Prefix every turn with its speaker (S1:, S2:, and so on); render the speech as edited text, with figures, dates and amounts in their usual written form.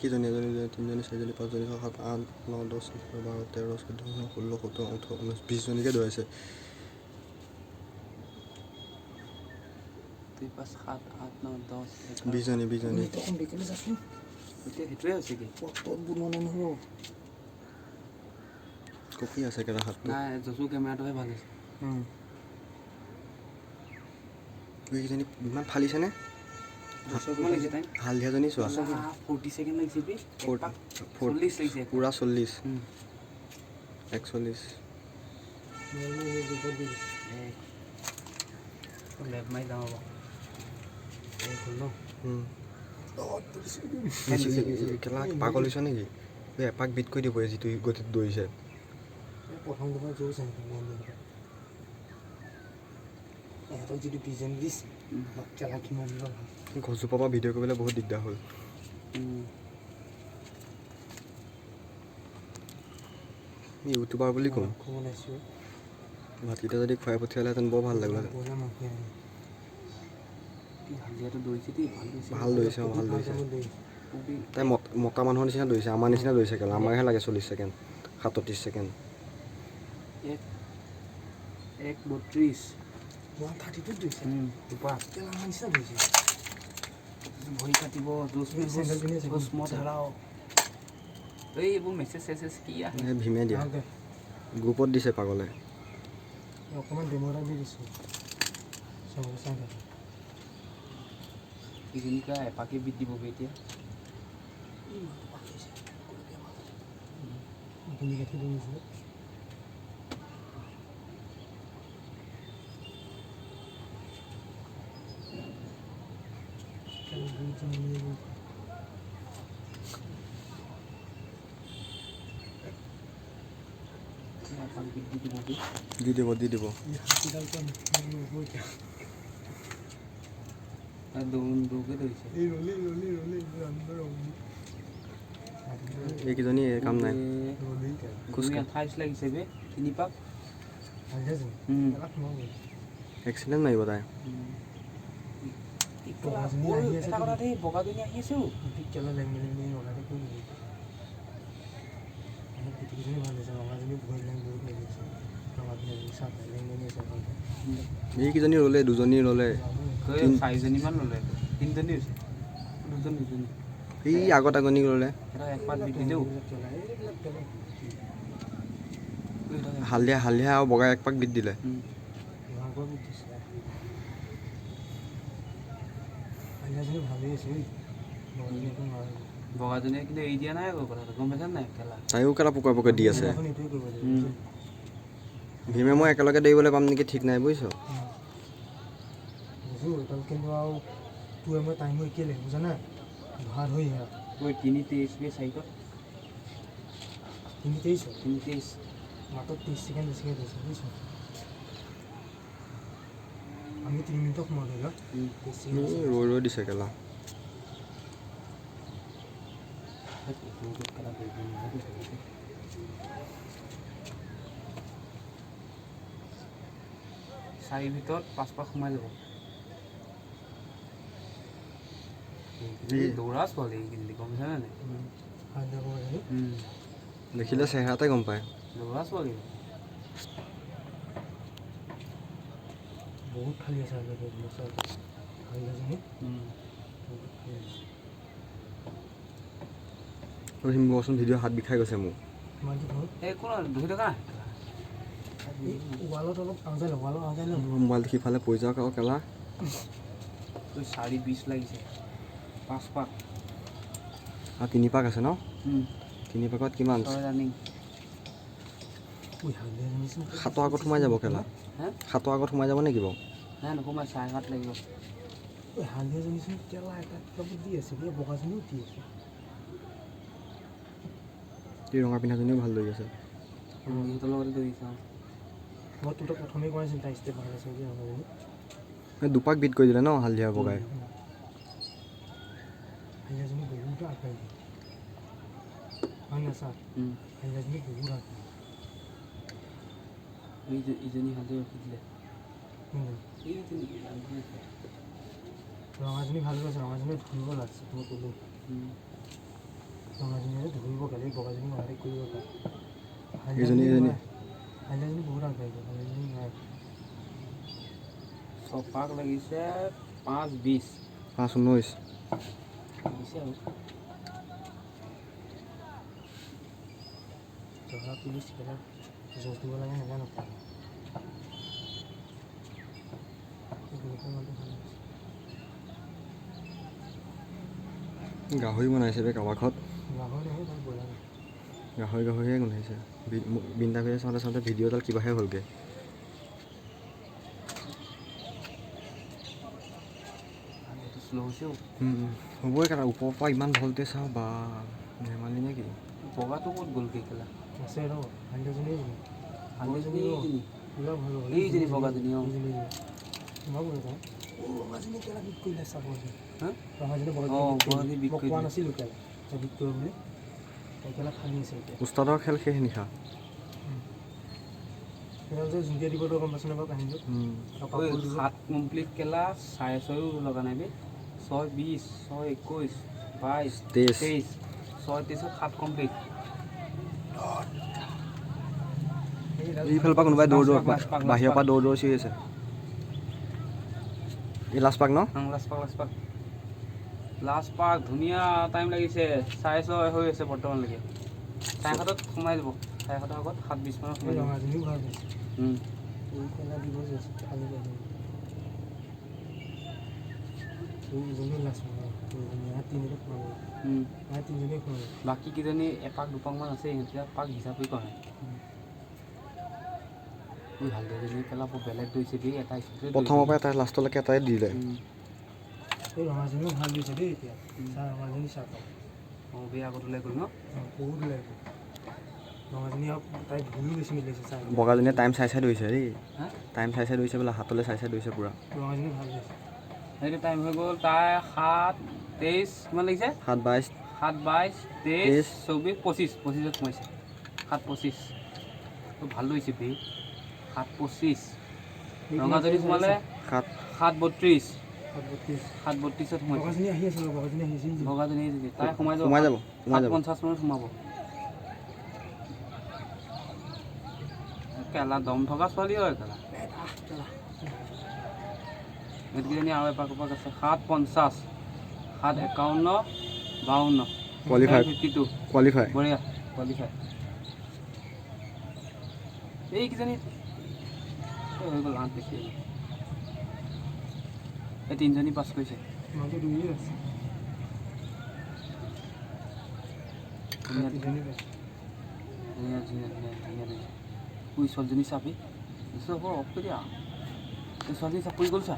S1: কেইজনী এজনী তিনিজনী চাৰিজনী পাঁচজনী ছয় সাত আঠ ন 10 11 12 13 14 16 17 18 19 20জনীকে ধৰাইছে 20জনী কপি আছে কেৰা হাত
S2: নাই জসু কেমেৰাটোহে ভাল হৈছে
S1: এইকেইজনী ইমান ফালিছেনে হালধীয়াজনী চোৱা
S2: 40 সেকেন্ড লাগিছে বি 40 লাগিছে
S1: পুৰা 40 41
S2: লেফট মাই যাওঁ বা এই খুল ন
S1: কেলা পাগল হৈছে নেকি এই এপাক বিট কৰি দিব যিটো গতিত দৌৰিছে
S3: প্ৰথম দুবাৰ জোৰ চাই এহঁতক যদি বিজন দিছ কেলা কিমান ভাল
S1: গছজোপা পৰা ভিডিঅ' কৰিবলৈ বহুত দিগদাৰ হ'ল ইউটিউবাৰ বুলি কওঁ ভাতকেইটা যদি খুৱাই পঠিয়ালেহেঁতেন বৰ ভাল লাগিলে ভাল দৌৰিছে ভাল দৌৰিছে তাই মতা মানুহৰ নিচিনা দৌৰিছে আমাৰ নিচিনা দৌৰিছে কেলা আমাৰহে লাগে 40 ছেকেণ্ড 37 ছেকেণ্ড
S2: 1:32
S3: 1:32 দৌৰিছে কেলা আমাৰ নিচিনা দৌৰিছে
S2: ভৰি কাটিব জোচ মত হেৰাও এই এইবোৰ মেছেজ কি আহে
S1: ভীমে দিয়া গ্ৰুপত দিছে পাগলে
S3: অকণমান ডেম'ৰা দি দিছোঁ চবকে চাই থাকে
S2: ইজনীকা এপাকে বিট দিব এতিয়া
S3: গুলি কাঠি দিছোঁ
S1: দি দিব এইকেইজনী কাম নাই
S2: লাগিছে বে 3 পাক
S1: এক্সিলেণ্ট মাৰিব তাই
S2: বগাজনী আহি আছে
S1: এইকেইজনী ৰ'লে দুজনী ৰ'লে
S2: 4জনীমান ৰ'লে 3জনী হৈছে দুজনী
S1: এই আগত আগনি ৰ'লে হালধীয়া আৰু বগা এক পাক বিট দিলে
S2: বগাজনীয়ে কিন্তু এৰি দিয়া নাই আকৌ কথাটো গম পাইছা নাই খেলা
S1: তাইও কেলা পোকা দি আছে ভীমে মই একেলগে দৌৰিবলৈ পাম নেকি ঠিক নাই বুজিছ
S3: কিন্তু আৰু তোৰ মই টাইম হৈ কেলে বুজানা ভাত হৈ
S2: 3:23 বে চাইকত
S3: 3:23 মাত্ৰ 30 ছেকেণ্ড বেছিকৈ দিছে বুজিছ আমি 3 মিনিটত সোমাই দিলোঁ
S1: ৰৈ দিছে কেলা
S2: চাৰি ভিতৰত 5 পাক সোমাই যাব দৌৰা ছোৱালী এইকেইজনী গম পাইছা নাই
S1: দেখিলে চেহেৰাতে গম পায়
S2: দৌৰা ছোৱালী
S3: বহুত খালি আছে
S1: বচোন ভিডিঅ' হাত বিষাই গৈছে মোৰ মোবাইলটো সিফালে পৰি যাওক আৰু কেলা
S2: 4:20 লাগিছে 5 পাক
S1: আৰু 3 পাক আছে ন 3 পাকত কিমান সাতৰ আগত সোমাই যাব কেলা সাতৰ আগত সোমাই যাব নেকি বাৰু
S2: নাই নোসোমাই 7:30 লাগিব
S3: হালধীয়াজনীচোন কেলা এটা কিবা দি আছে বগাজনীও দি আছে
S1: এই ৰঙা পিন্ধাজনীও ভাল দৌৰি আছে
S2: সিহঁতৰ লগতে দৌৰি চাওঁ
S3: মই তোৰতো প্ৰথমেই কৰাইছিল তাই ষ্টেপ ভাল আছে বুলি ৰঙাজনী
S1: দুপাক বিট কৰি দিলে ন হালধীয়া বগাই
S3: হালধীয়াজনী বহুত আগবাঢ়ি দিয়ে হয় না ছাৰ হালধীয়াজনী বহুত আগবাঢ়ি
S2: ইজনী হালধি ৰখি দিলে
S3: ৰঙাজনী ভাল গৈছে ৰঙাজনী ধৰিব লাগছে মই ক'লোঁ ৰঙাজনীয়ে ধৰিব গ'লে বগাজনী মাৰি কৰিব পাৰে হালধিজনী বহুত আগবাঢ়িব হালধিজনী নাই
S2: চপাক লাগিছে 5:20
S1: 5:19
S2: দিছে আৰু
S3: জহা পুলিচ খেলা জোচ দিব লাগে নাজানো
S1: গাহৰি বনাইছে বে কাবাখত
S3: গাহৰি নহয় তাত বইলাৰ
S1: গাহৰিহে গোন্ধাইছে বিন্দা কৰি চাওঁতে চাওঁতে ভিডিঅ'ডাল কিবাহে হ'লগৈ
S2: শ্ল' হৈছে
S1: হ'বই কাৰণ ওপৰৰ পৰা ইমান ভল্টেজ চাওঁ বা ধেমালি নেকি
S2: বগাটো ক'ত গ'লগৈ কেলা
S3: আছে ৰ হালধিজনী
S2: হালধিজনী
S3: পুৰা ভাল হ'ল
S2: এইজনী বগাজনী
S3: সোমাব এটা ৰঙাজনী কেলা বিট কৰিলে চাব ৰঙাজনী
S2: বগাজনী বিট
S3: মই
S2: কৰি
S3: কোৱা নাছিলোঁ কেলা বিট কৰিব বুলি কেলা খালি আছে এতিয়া
S1: উস্তাদৰ খেল শেষ নিশা
S3: সেইডাল যে জুমীয়া দিবতো গম পাইছোঁ বাৰু কাহিনীটো
S2: 7 কমপ্লিট কেলা 6.5 লগা নাই বে 6:20 6:21 22 23 6:23 7 কমপ্লিট
S1: এইফালৰ পৰা কোনোবাই দৌৰ বাহিৰৰ পৰা দৌৰ চিৰি আছে এই লাষ্ট পাক ন
S2: লাষ্ট পাক ধুনীয়া টাইম লাগিছে 6:30 হৈ আছে বৰ্তমানলৈকে 7:30 সোমাই যাব 7:30 আগত 7:20 মানত সোমাই যাব
S3: ৰঙাজনীও ভাল হৈছে কেলা দিব যে খালি এইজনী লাষ্ট তিনিটা সোমাব তিনিজনীয়ে সোমাব
S2: বাকী কেইজনী এপাক দুপাকমান আছে সিহঁতে পাক হিচাপে কৰা নাই হালধিজনী পেলাব বেলেগ দৈছে দেই এটা
S1: প্ৰথমৰ পৰা এটা লাষ্টলৈকে এটাই দিলে
S3: এই ৰঙাজনীও ভাল দিছে দেই এতিয়া চাহ ৰঙাজনী চাহ
S2: অঁ বেয়া আগত ওলাই গ'ল ন
S3: বহুত ওলাই গ'ল ৰঙাজনী আৰু তাই ভুলো বেছি মিলাইছে চাহ
S1: বগাজনীয়ে টাইম চাই দৌৰিছে দেই টাইম চাই দৌৰিছে বোলে হাতলৈ চাই দৌৰিছে পূৰা
S3: ৰঙাজনী ভাল দিছে
S2: সেইটো টাইম হৈ গ'ল তাই 7:23 কিমান লাগিছে
S1: 7:22
S2: 7:22 23 24 25 সোমাইছে 7:25 ভাল লৈছে বে 7:25 ৰঙাজনী সোমালে 7:32 7:32 সোমাইছে
S3: বগাজনী আহি আছে
S2: বগাজনী তাই সোমাই যাব 7:50 মানত সোমাব কেলা দম থকা ছোৱালী হয় কেলা এইকেইজনী আৰু এপাক আছে 7:50 7:51 52
S1: কোৱালিফাই
S2: বঢ়িয়া কোৱালিফাই এইকেইজনী হৈ গ'ল 8 বেছি এই তিনিজনী পাছ কৰিছে ধুনীয়া ছোৱালীজনী চাবি হ'ব অফ কৰি দিয়া ছোৱালীজনী চাকৰি গ'ল চা